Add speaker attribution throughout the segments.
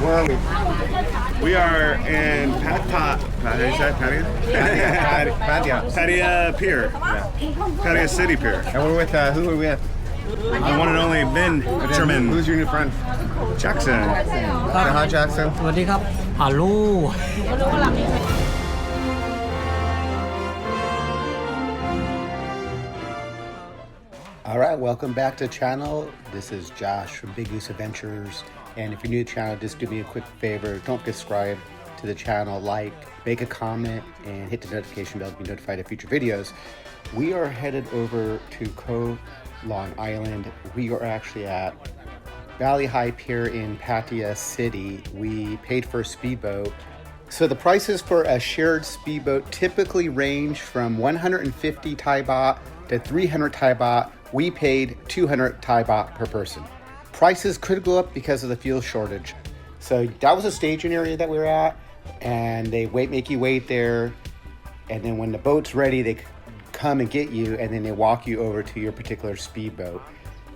Speaker 1: Where are we?
Speaker 2: We are in Pattaya Pier. Pattaya City Pier.
Speaker 1: And we're with, who are we with?
Speaker 2: The one and only Benjamin
Speaker 1: Who's your new friend?
Speaker 2: Jackson.
Speaker 1: Hi, Jackson.
Speaker 3: สวัสดีครับฮัลโหล
Speaker 1: All right, welcome back to the channel. This is Josh from Big Goose Adventures. And if you're new to the channel, just do me a quick favor. Don't subscribe to the channel, like, make a comment, and hit the notification bell to be notified of future videos. We are headed over to Koh Larn Island. We are actually at Valley High Pier in Pattaya City. We paid for a speedboat. So the prices for a shared speedboat typically range from 150 Thai baht to 300 Thai baht. We paid 200 Thai baht per person. Prices could go up because of the fuel shortage. So that was a staging area that we were at, and they make you wait there, and then when the boat's ready, they come and get you, and then they walk you over to your particular speedboat.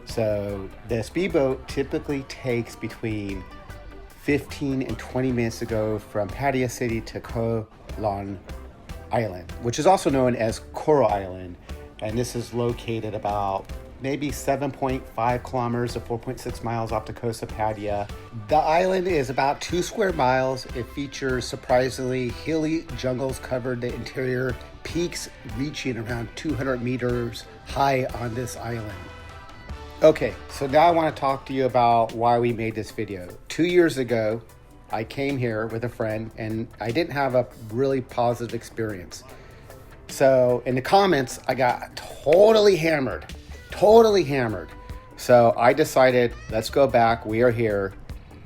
Speaker 1: So the speedboat typically takes between 15 and 20 minutes to go from Pattaya City to Koh Larn Island, which is also known as Coral Island. And this is located about maybe 7.5 kilometers to 4.6 miles off the coast of Pattaya. The island is about 2 square miles. It features surprisingly hilly jungles covered the interior, peaks reaching around 200 meters high on this island. Okay, so now I want to talk to you about why we made this video. 2 years ago, I came here with a friend and I didn't have a really positive experience. So in the comments, I got totally hammered. So I decided, let's go back. We are here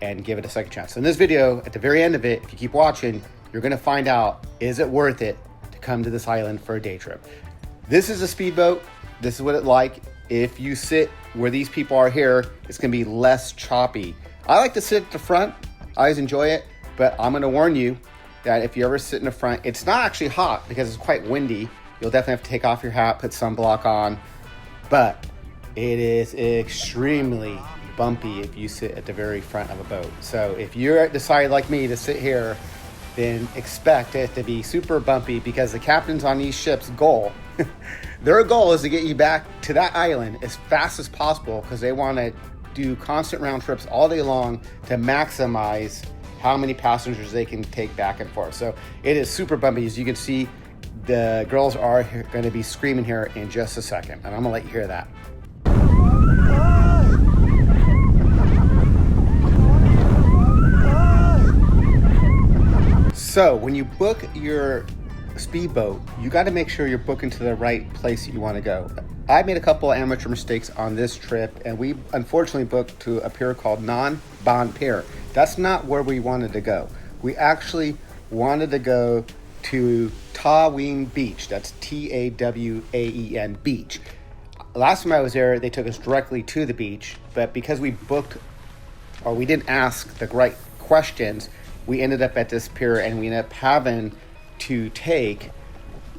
Speaker 1: and give it a second chance. So in this video, at the very end of it, if you keep watching, you're going to find out, is it worth it to come to this island for a day trip? This is a speedboat. This is what it's like. If you sit where these people are here, it's going to be less choppy. I like to sit at the front. I always enjoy it, but I'm going to warn you that if you ever sit in the front, it's not actually hot because it's quite windy. You'll definitely have to take off your hat, put sunblock on, but it is extremely bumpy if you sit at the very front of a boat. So if you decide like me to sit here, then expect it to be super bumpy because the captains on these ships' goal, their goal is to get you back to that island as fast as possible because they want to do constant round trips all day long to maximize how many passengers they can take back and forth. So it is super bumpy. As you can see, the girls are going to be screaming here in just a second, and I'm gonna let you hear that. So when you book your speedboat, you got to make sure you're booking to the right place that you want to go. I made a couple of amateur mistakes on this trip, and we unfortunately booked to a pier called Non Ban Pier. That's not where we wanted to go. We actually wanted to go to Tawaen Beach. That's Tawaen Beach. Last time I was there, they took us directly to the beach, but because we booked, or we didn't ask the right questions, we ended up at this pier and we ended up having to take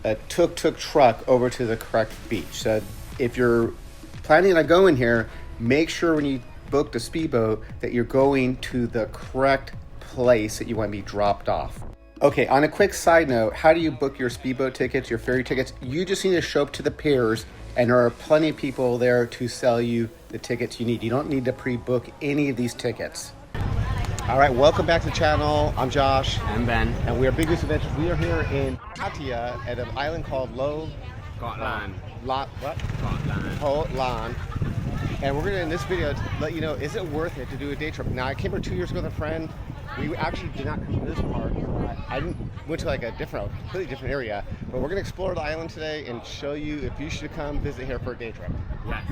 Speaker 1: a tuk-tuk truck over to the correct beach. So if you're planning on going here, make sure when you book the speedboat that you're going to the correct place that you want to be dropped off. Okay, on a quick side note, how do you book your speedboat tickets, your ferry tickets? You just need to show up to the piers and there are plenty of people there to sell you the tickets you need. You don't need to pre-book any of these tickets. All right, welcome back to the channel. I'm Josh.
Speaker 3: I'm Ben.
Speaker 1: And we are Big Goose Adventures. We are here in Pattaya at an island called
Speaker 3: Koh Larn.
Speaker 1: Koh Larn. And we're gonna, in this video, let you know, is it worth it to do a day trip? Now, I came here 2 years ago with a friend. We actually did not come to this part. I went to like a completely different area. But we're gonna explore the island today and show you if you should come visit here for a day trip.
Speaker 3: Yes.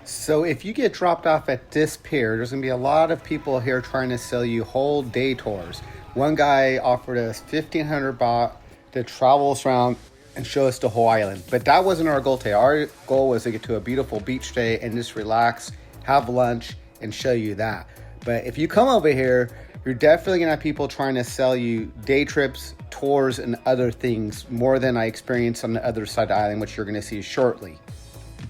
Speaker 1: So if you get dropped off at this pier, there's gonna be a lot of people here trying to sell you whole day tours. One guy offered us 1,500 baht to travel us around and show us the whole island. But that wasn't our goal today. Our goal was to get to a beautiful beach day and just relax, have lunch, and show you that. But if you come over here, you're definitely gonna have people trying to sell you day trips, tours, and other things more than I experienced on the other side of the island, which you're gonna see shortly.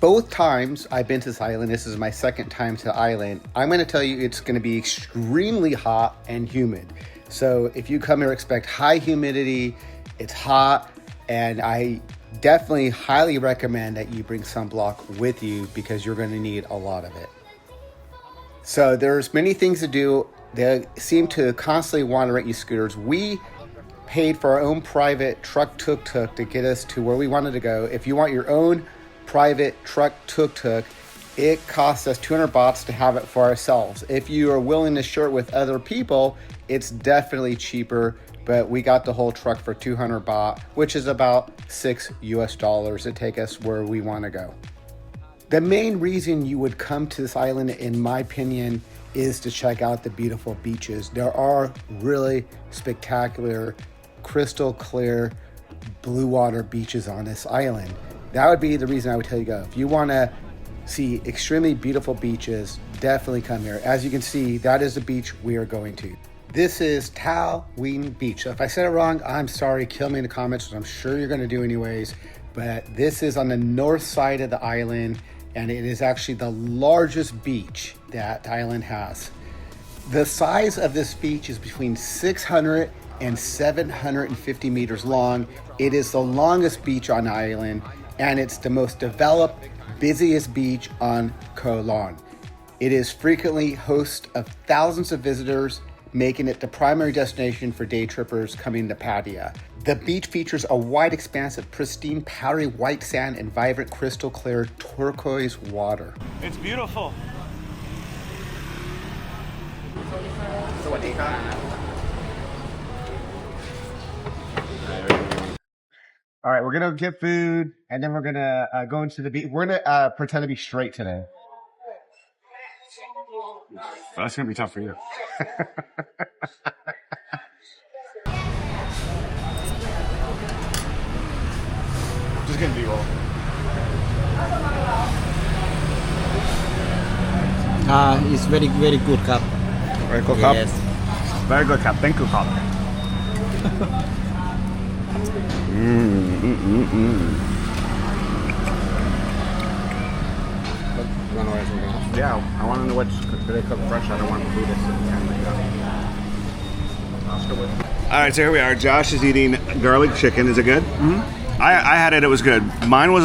Speaker 1: Both times I've been to this island, this is my second time to the island, I'm going to tell you it's going to be extremely hot and humid. So if you come here, expect high humidity, it's hot, and I definitely highly recommend that you bring sunblock with you because you're going to need a lot of it. So there's many things to do. They seem to constantly want to rent you scooters. We paid for our own private truck tuk-tuk to get us to where we wanted to go. If you want your own private truck tuk-tuk, it costs us 200 bahts to have it for ourselves. If you are willing to share it with other people, it's definitely cheaper, but we got the whole truck for 200 baht, which is about $6 to take us where we want to go. The main reason you would come to this island, in my opinion, is to check out the beautiful beaches. There are really spectacular, crystal clear, blue water beaches on this island. That would be the reason I would tell you to go. If you want to see extremely beautiful beaches, definitely come here. As you can see, that is the beach we are going to. This is Tawaen Beach. So if I said it wrong, I'm sorry. Kill me in the comments, which I'm sure you're going to do anyways. But this is on the north side of the island, and it is actually the largest beach that the island has. The size of this beach is between 600 and 750 meters long. It is the longest beach on the island, and it's the most developed, busiest beach on Koh Larn. It is frequently host of thousands of visitors, making it the primary destination for day trippers coming to Pattaya. The beach features a wide expanse of pristine, powdery white sand and vibrant, crystal clear turquoise water.
Speaker 2: It's beautiful.
Speaker 1: All right, we're gonna get food, and then we're gonna go into the beach. We're gonna pretend to be straight today.
Speaker 2: That's gonna be tough for you. Just gonna be roll.
Speaker 3: It's very good cup.
Speaker 2: Very good cup.
Speaker 3: Yes.
Speaker 2: Very good cup. Thank you, cup. Yeah, I want to know what's they cook fresh. I don't want food that's All right, so here we are. Josh is eating garlic chicken. Is it good? Mm-hmm. I had it. It was good. Mine was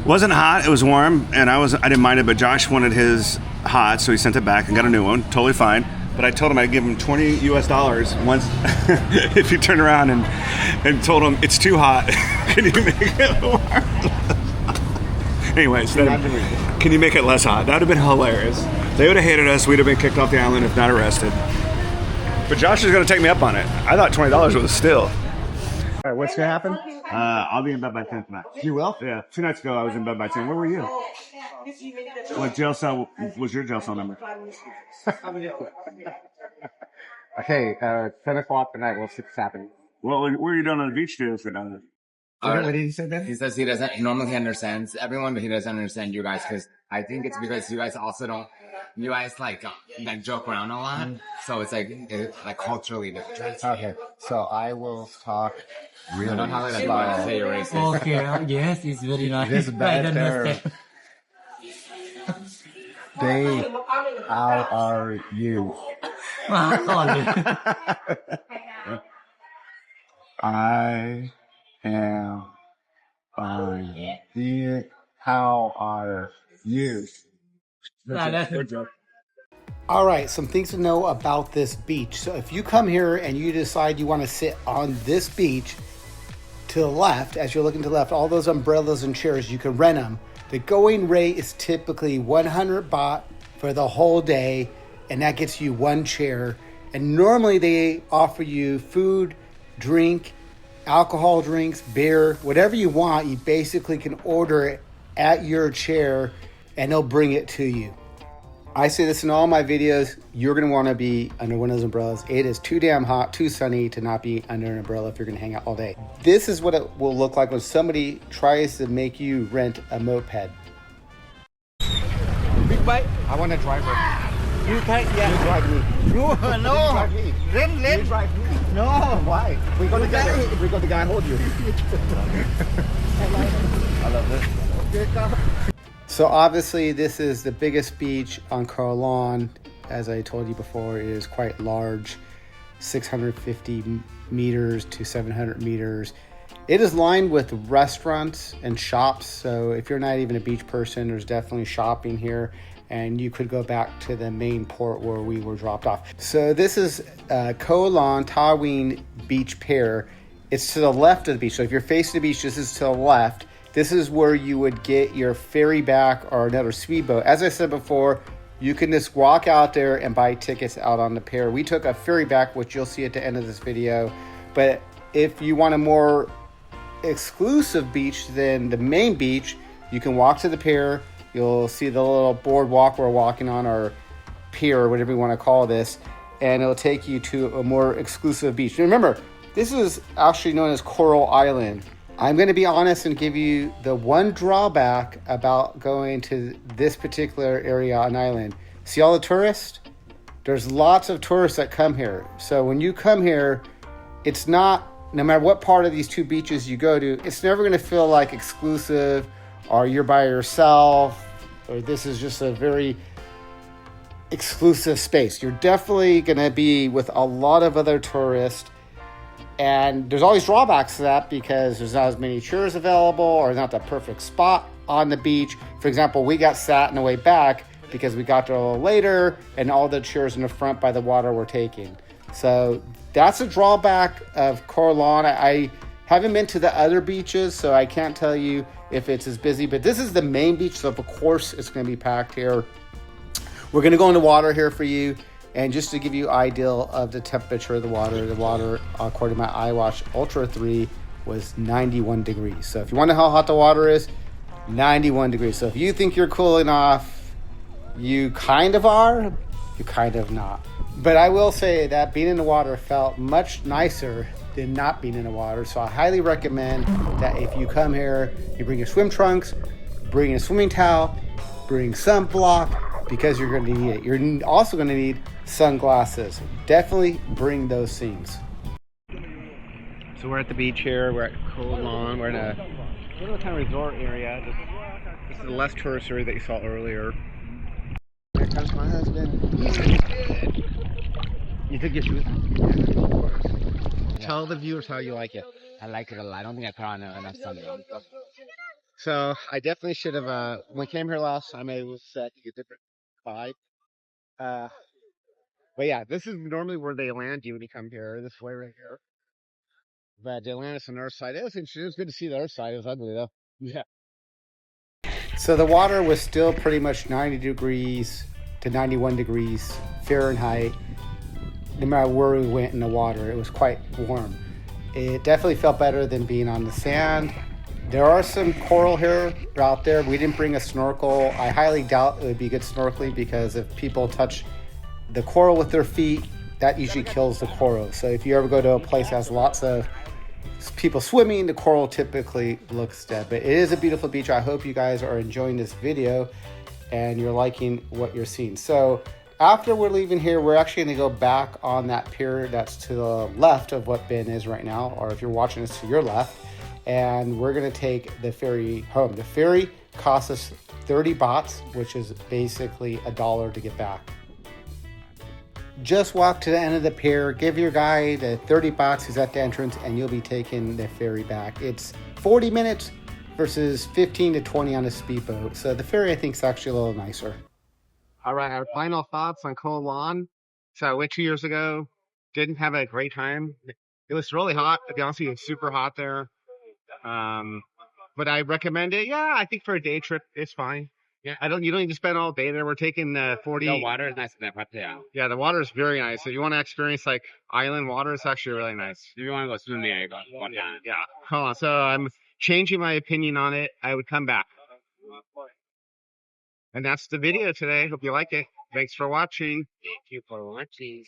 Speaker 2: wasn't hot. It was warm, and I didn't mind it. But Josh wanted his hot, so he sent it back and got a new one. Totally fine. But I told him I'd give him $20 once if he turned around and told him it's too hot. Can you make it warm? Anyways, can you make it less hot? That would have been hilarious. They would have hated us. We'd have been kicked off the island if not arrested. But Josh is going to take me up on it. I thought $20 was a steal.
Speaker 1: All right, what's gonna happen?
Speaker 2: I'll be in bed by 10 tonight.
Speaker 1: You will?
Speaker 2: Yeah. 2 nights ago, I was in bed by 10. Where were you? What jail cell was your jail cell number?
Speaker 1: Okay, 10 o'clock tonight. We'll see what's happening.
Speaker 2: What were you doing on the beach today?
Speaker 1: What did he say, Ben?
Speaker 4: He says he doesn't normally understands everyone, but he doesn't understand you guys because I think it's because you guys also don't. You guys like joke around a lot, so it's like culturally different.
Speaker 1: Okay, so I will talk really
Speaker 4: Don't have like that say you're racist.
Speaker 3: Okay, yes, it's very nice.
Speaker 1: This bad there. They, how are you? I am fine. Dear, how are you? All right, some things to know about this beach. So if you come here and you decide you want to sit on this beach, to the left, as you're looking to the left, all those umbrellas and chairs, you can rent them. The going rate is typically 100 baht for the whole day, and that gets you one chair. And normally they offer you food, drink, alcohol drinks, beer, whatever you want. You basically can order it at your chair and they'll bring it to you. I say this in all my videos, you're going to want to be under one of those umbrellas. It is too damn hot, too sunny to not be under an umbrella if you're going to hang out all day. This is what it will look like when somebody tries to make you rent a moped.
Speaker 5: Big bike.
Speaker 1: I want a driver.
Speaker 5: You take, yeah.
Speaker 1: You drive me.
Speaker 5: No,
Speaker 1: You drive me.
Speaker 5: Rent.
Speaker 1: You drive me.
Speaker 5: No.
Speaker 1: Why? We go together. We go together and hold you.
Speaker 5: I love this.
Speaker 1: So obviously this is the biggest beach on Koh Larn. As I told you before, it is quite large, 650 meters to 700 meters. It is lined with restaurants and shops, so if you're not even a beach person, there's definitely shopping here, and you could go back to the main port where we were dropped off. So this is Koh Larn Tawaen Beach Pier. It's to the left of the beach, so if you're facing the beach, this is to the left. This is where you would get your ferry back or another speedboat. As I said before, you can just walk out there and buy tickets out on the pier. We took a ferry back, which you'll see at the end of this video. But if you want a more exclusive beach than the main beach, you can walk to the pier. You'll see the little boardwalk we're walking on, or pier, or whatever you want to call this. And it'll take you to a more exclusive beach. And remember, this is actually known as Coral Island. I'm going to be honest and give you the one drawback about going to this particular area on island. See all the tourists? There's lots of tourists that come here. So when you come here, it's not, no matter what part of these two beaches you go to, it's never going to feel like exclusive or you're by yourself or this is just a very exclusive space. You're definitely going to be with a lot of other tourists. And there's always drawbacks to that because there's not as many chairs available or not the perfect spot on the beach. For example, we got sat in the way back because we got there a little later and all the chairs in the front by the water were taken. So that's a drawback of Koh Larn. I haven't been to the other beaches, so I can't tell you if it's as busy, but this is the main beach, so of course it's going to be packed here. We're going to go in the water here for you. And just to give you an idea of the temperature of the water, according to my iWatch Ultra 3, was 91 degrees. So if you wonder how hot the water is, 91 degrees. So if you think you're cooling off, you kind of are, you kind of not. But I will say that being in the water felt much nicer than not being in the water. So I highly recommend that if you come here, you bring your swim trunks, bring a swimming towel, bring sunblock, because you're going to need it. You're also going to need sunglasses. Definitely bring those things. So we're at the beach here. We're at Koh Larn. We're in a little kind of resort area. This is the less tourist area that you saw earlier. Here comes my husband. You took your shoes off? Tell the viewers how you like it.
Speaker 4: I like it a lot. I don't think I put on enough sunblock.
Speaker 1: So I definitely should have, when I came here last time, I was set to get different vibe. But yeah, this is normally where they land you when you come here, this way right here. But they land us on our side. It was interesting. It was good to see the other side. It was ugly though. Yeah. So the water was still pretty much 90 degrees to 91 degrees Fahrenheit. No matter where we went in the water, it was quite warm. It definitely felt better than being on the sand. There are some coral here out there. We didn't bring a snorkel. I highly doubt it would be good snorkeling because if people touch the coral with their feet, that usually kills the coral. So if you ever go to a place that has lots of people swimming, the coral typically looks dead. But it is a beautiful beach. I hope you guys are enjoying this video and you're liking what you're seeing. So after we're leaving here, we're actually going to go back on that pier that's to the left of what Ben is right now, or if you're watching this to your left. And we're going to take the ferry home. The ferry costs us 30 bahts, which is basically $1 to get back. Just walk to the end of the pier, give your guy the 30 bahts who's at the entrance, and you'll be taking the ferry back. It's 40 minutes versus 15 to 20 on a speedboat. So the ferry, I think, is actually a little nicer. All right, our final thoughts on Koh Larn. So I went 2 years ago, didn't have a great time. It was really hot. To be honest with you, it's super hot there. But I recommend it. Yeah, I think for a day trip, it's fine. Yeah, you don't need to spend all day there. We're taking 40.
Speaker 4: The water is nice in that Pattaya.
Speaker 1: Yeah, the water is very nice. If you want to experience like island water, it's actually really nice.
Speaker 4: If you want to go swimming,
Speaker 1: Yeah. Hold on. So I'm changing my opinion on it. I would come back. And that's the video today. Hope you like it. Thanks for watching.
Speaker 4: Thank you for watching.